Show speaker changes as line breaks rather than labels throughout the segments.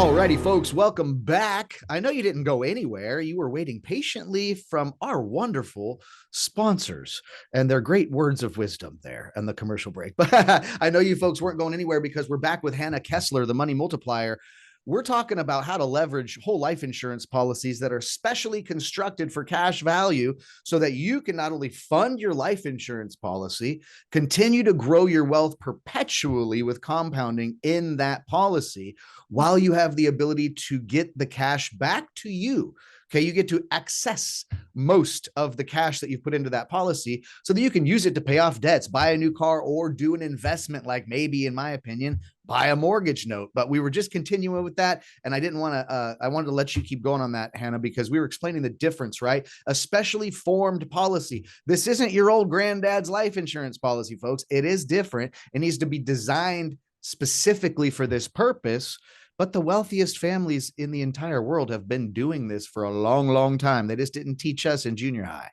Alrighty, folks, welcome back. I know you didn't go anywhere. You were waiting patiently from our wonderful sponsors and their great words of wisdom there and the commercial break. But I know you folks weren't going anywhere because we're back with Hannah Kessler, the money multiplier. We're talking about how to leverage whole life insurance policies that are specially constructed for cash value so that you can not only fund your life insurance policy, continue to grow your wealth perpetually with compounding in that policy, while you have the ability to get the cash back to you. Okay, you get to access most of the cash that you've put into that policy so that you can use it to pay off debts, buy a new car, or do an investment, like maybe, in my opinion, buy a mortgage note. But we were just continuing with that. And I didn't want to, I wanted to let you keep going on that, Hannah, because we were explaining the difference, right? A specially formed policy. This isn't your old granddad's life insurance policy, folks. It is different. It needs to be designed specifically for this purpose. But the wealthiest families in the entire world have been doing this for a long, long time. They just didn't teach us in junior high.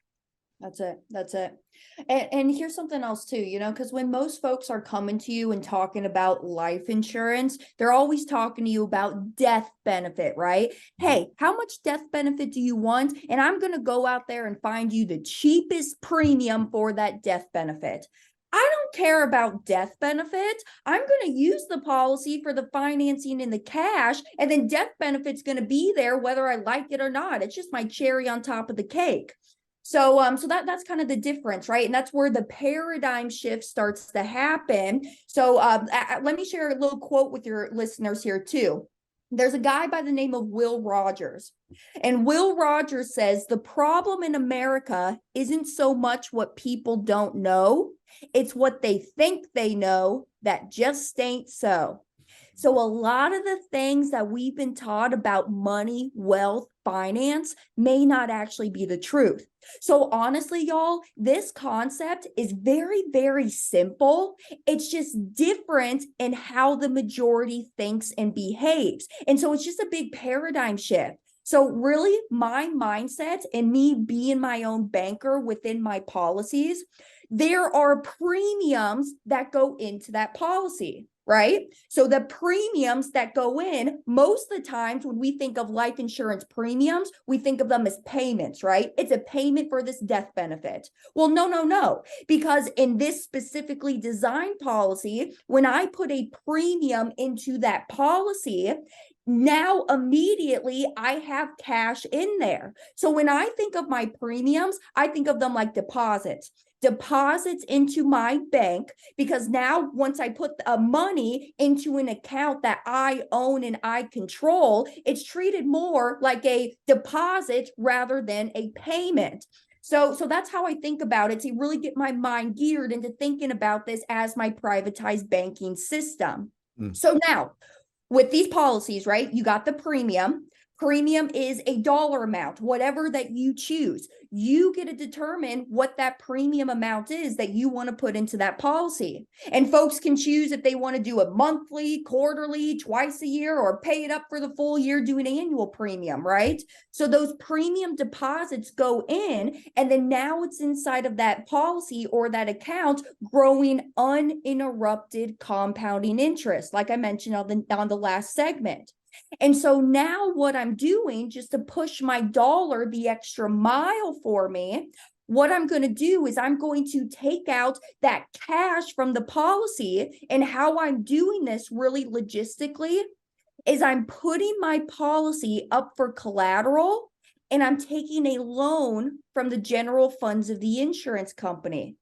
That's it. That's it. And here's something else too, because when most folks are coming to you and talking about life insurance, they're always talking to you about death benefit, right? Hey, how much death benefit do you want? And I'm going to go out there and find you the cheapest premium for that death benefit. I don't care about death benefit. I'm going to use the policy for the financing and the cash, and then death benefit's going to be there whether I like it or not. It's just my cherry on top of the cake. So that's kind of the difference, right? And that's where the paradigm shift starts to happen. So let me share a little quote with your listeners here too. There's a guy by the name of Will Rogers. And Will Rogers says the problem in America isn't so much what people don't know, it's what they think they know that just ain't so. So a lot of the things that we've been taught about money, wealth, finance may not actually be the truth. So honestly, y'all, this concept is very, very simple. It's just different in how the majority thinks and behaves. And so it's just a big paradigm shift. So really, my mindset and me being my own banker within my policies, there are premiums that go into that policy, right? So the premiums that go in, most of the times when we think of life insurance premiums, we think of them as payments, right? It's a payment for this death benefit. Well, no, because in this specifically designed policy, when I put a premium into that policy, now immediately I have cash in there. So when I think of my premiums, I think of them like deposits into my bank, because now once I put money into an account that I own and I control, it's treated more like a deposit rather than a payment. So that's how I think about it, to really get my mind geared into thinking about this as my privatized banking system. So now, with these policies, right, you got the premium. Premium is a dollar amount, whatever that you choose. You get to determine what that premium amount is that you want to put into that policy. And folks can choose if they want to do it monthly, quarterly, twice a year, or pay it up for the full year, do an annual premium, right? So those premium deposits go in, and then now it's inside of that policy or that account growing uninterrupted compounding interest, like I mentioned on the last segment. And so now what I'm doing, just to push my dollar the extra mile for me, what I'm going to do is I'm going to take out that cash from the policy. And how I'm doing this really logistically is I'm putting my policy up for collateral, and I'm taking a loan from the general funds of the insurance company.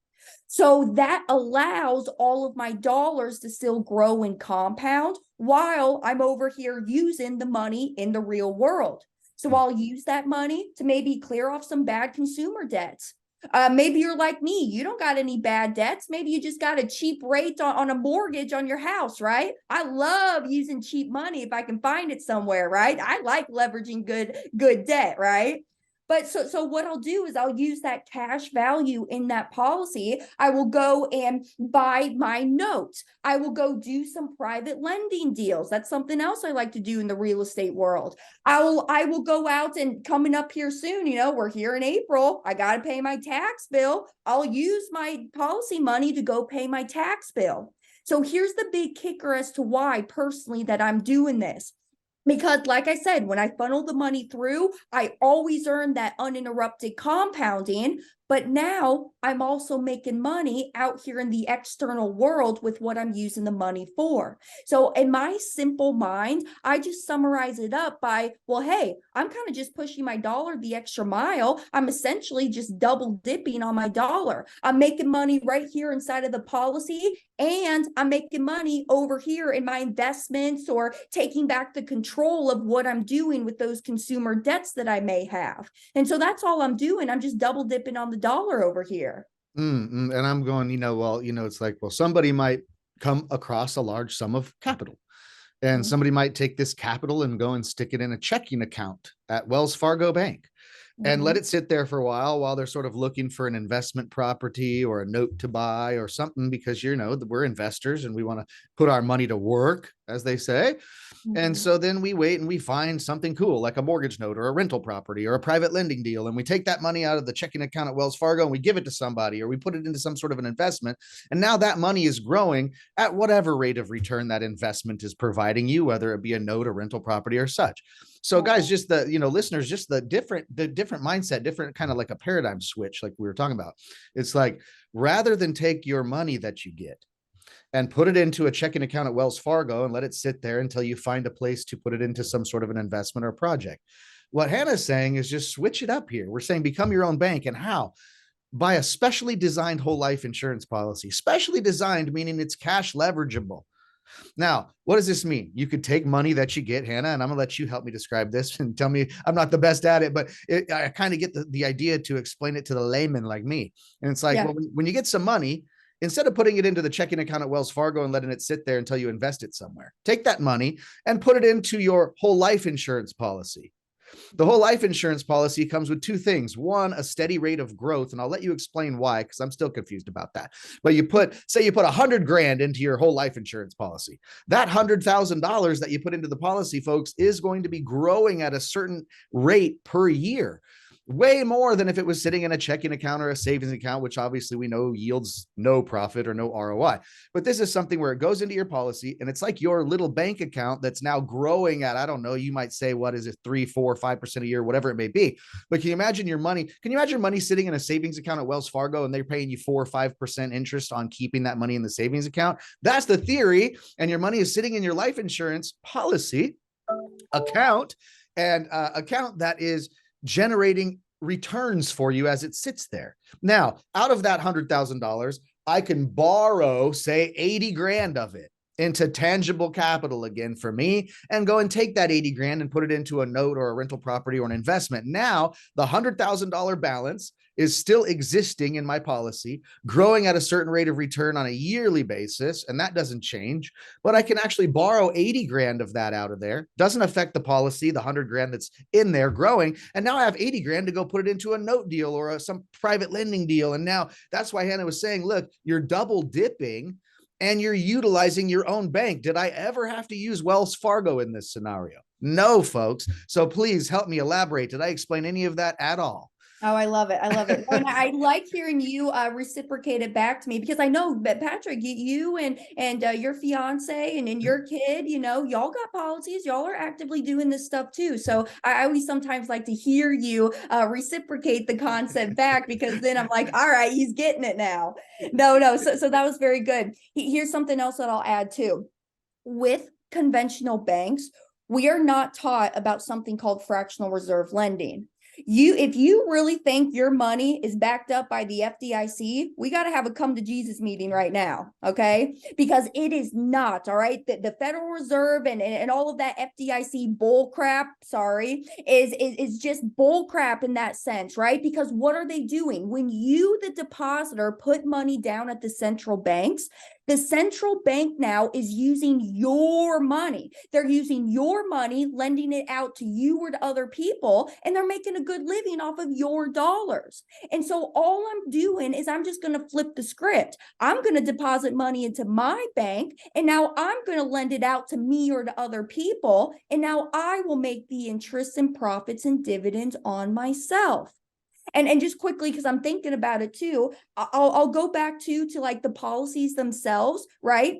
So that allows all of my dollars to still grow and compound while I'm over here using the money in the real world. So I'll use that money to maybe clear off some bad consumer debts. Maybe you're like me, you don't got any bad debts. Maybe you just got a cheap rate on a mortgage on your house, right? I love using cheap money if I can find it somewhere, right? I like leveraging good debt, right? But so what I'll do is I'll use that cash value in that policy. I will go and buy my notes. I will go do some private lending deals. That's something else I like to do in the real estate world. I will go out, and coming up here soon, we're here in April. I got to pay my tax bill. I'll use my policy money to go pay my tax bill. So here's the big kicker as to why personally that I'm doing this. Because like I said, when I funnel the money through, I always earn that uninterrupted compounding. But now I'm also making money out here in the external world with what I'm using the money for. So in my simple mind, I just summarize it up by, well, hey, I'm kind of just pushing my dollar the extra mile. I'm essentially just double dipping on my dollar. I'm making money right here inside of the policy, and I'm making money over here in my investments or taking back the control of what I'm doing with those consumer debts that I may have. And so that's all I'm doing. I'm just double dipping on the dollar over here.
And I'm going, well, it's like, well, somebody might come across a large sum of capital, and somebody might take this capital and go and stick it in a checking account at Wells Fargo Bank and let it sit there for a while they're sort of looking for an investment property or a note to buy or something, because we're investors and we want to put our money to work, as they say. And so then we wait and we find something cool, like a mortgage note or a rental property or a private lending deal. And we take that money out of the checking account at Wells Fargo and we give it to somebody, or we put it into some sort of an investment. And now that money is growing at whatever rate of return that investment is providing you, whether it be a note, a rental property, or such. So guys, just the, listeners, just the different mindset, different kind of like a paradigm switch, like we were talking about. It's like, rather than take your money that you get and put it into a checking account at Wells Fargo and let it sit there until you find a place to put it into some sort of an investment or project. What Hannah's saying is just switch it up here. We're saying become your own bank. And how? Buy a specially designed whole life insurance policy. Specially designed, meaning it's cash leverageable. Now, what does this mean? You could take money that you get, Hannah, and I'm going to let you help me describe this and tell me. I'm not the best at it, but I kind of get the idea to explain it to the layman like me. And it's like, well, when you get some money, instead of putting it into the checking account at Wells Fargo and letting it sit there until you invest it somewhere, take that money and put it into your whole life insurance policy. The whole life insurance policy comes with two things. One, a steady rate of growth. And I'll let you explain why, because I'm still confused about that. But say you put 100 grand into your whole life insurance policy. That $100,000 that you put into the policy, folks, is going to be growing at a certain rate per year. Way more than if it was sitting in a checking account or a savings account, which obviously we know yields no profit or no ROI. But this is something where it goes into your policy and it's like your little bank account that's now growing at, I don't know, you might say, what is it, 3, 4, 5% a year, whatever it may be. But can you imagine your money? Can you imagine money sitting in a savings account at Wells Fargo and they're paying you 4 or 5% interest on keeping that money in the savings account? That's the theory. And your money is sitting in your life insurance policy account, and account that is generating returns for you as it sits there. Now, out of that $100,000, I can borrow, say, 80 grand of it into tangible capital again for me, and go and take that 80 grand and put it into a note or a rental property or an investment. Now, the $100,000 balance is still existing in my policy, growing at a certain rate of return on a yearly basis, and that doesn't change. But I can actually borrow 80 grand of that out of there. Doesn't affect the policy, the 100 grand that's in there growing. And now I have 80 grand to go put it into a note deal or some private lending deal. And now that's why Hannah was saying, look, you're double dipping and you're utilizing your own bank. Did I ever have to use Wells Fargo in this scenario? No, folks. So please help me elaborate. Did I explain any of that at all?
Oh, I love it. I love it. And I like hearing you reciprocate it back to me, because I know that Patrick, you and your fiance and your kid, y'all got policies. Y'all are actively doing this stuff too. So I always sometimes like to hear you reciprocate the concept back, because then I'm like, all right, he's getting it now. No. So that was very good. Here's something else that I'll add too. With conventional banks, we are not taught about something called fractional reserve lending. If you really think your money is backed up by the FDIC, we got to have a come to Jesus meeting right now. Okay. Because it is not. All right. The Federal Reserve and all of that FDIC bull crap, is just bull crap in that sense. Right. Because what are they doing? When you, the depositor, put money down at the central banks, the central bank now is using your money. They're using your money, lending it out to you or to other people, and they're making a good living off of your dollars. And so all I'm doing is I'm just going to flip the script. I'm going to deposit money into my bank, and now I'm going to lend it out to me or to other people. And now I will make the interest and profits and dividends on myself. And just quickly, because I'm thinking about it too, I'll go back to like the policies themselves, right?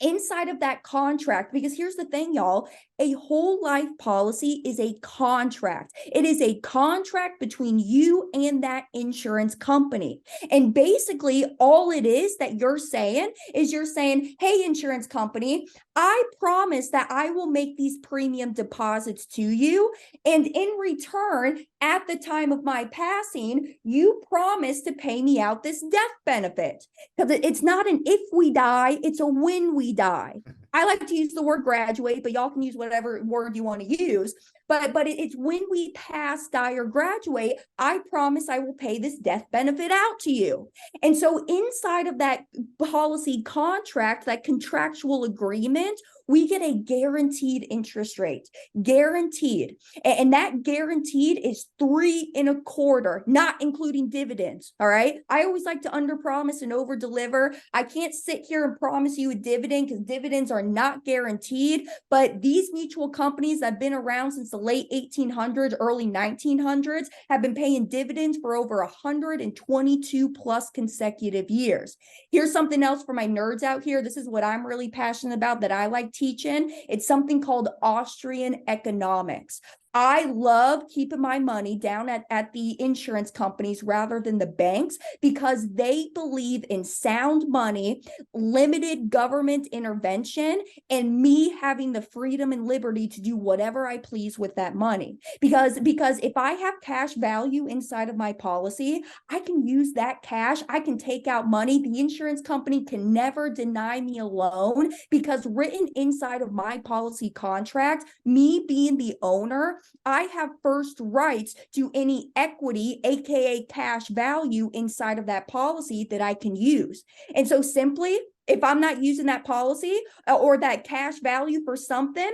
Inside of that contract, because here's the thing, y'all, A whole life policy is a contract. It is a contract between you and that insurance company. And basically, all it is that you're saying is you're saying, hey, insurance company, I promise that I will make these premium deposits to you. And in return, at the time of my passing, you promise to pay me out this death benefit. Because it's not an if we die, it's a when we die. I like to use the word graduate, but y'all can use whatever word you want to use. But it's when we pass, die, or graduate, I promise I will pay this death benefit out to you. And so inside of that policy contract, that contractual agreement, we get a guaranteed interest rate, guaranteed. And that guaranteed is 3.25, not including dividends. All right. I always like to under promise and over deliver. I can't sit here and promise you a dividend because dividends are not guaranteed. But these mutual companies that have been around since the late 1800s, early 1900s have been paying dividends for over 122 plus consecutive years. Here's something else for my nerds out here. This is what I'm really passionate about that I like teaching. It's something called Austrian economics. I love keeping my money down at the insurance companies rather than the banks because they believe in sound money, limited government intervention, and me having the freedom and liberty to do whatever I please with that money. Because if I have cash value inside of my policy, I can use that cash. I can take out money. The insurance company can never deny me a loan because written inside of my policy contract, me being the owner, I have first rights to any equity, aka cash value inside of that policy that I can use. And so simply, if I'm not using that policy or that cash value for something,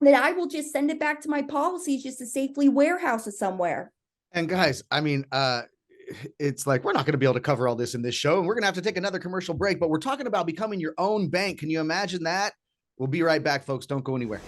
then I will just send it back to my policies just to safely warehouse it somewhere.
And guys, I mean, it's like we're not going to be able to cover all this in this show, and we're going to have to take another commercial break, but we're talking about becoming your own bank. Can you imagine that? We'll be right back, folks. Don't go anywhere.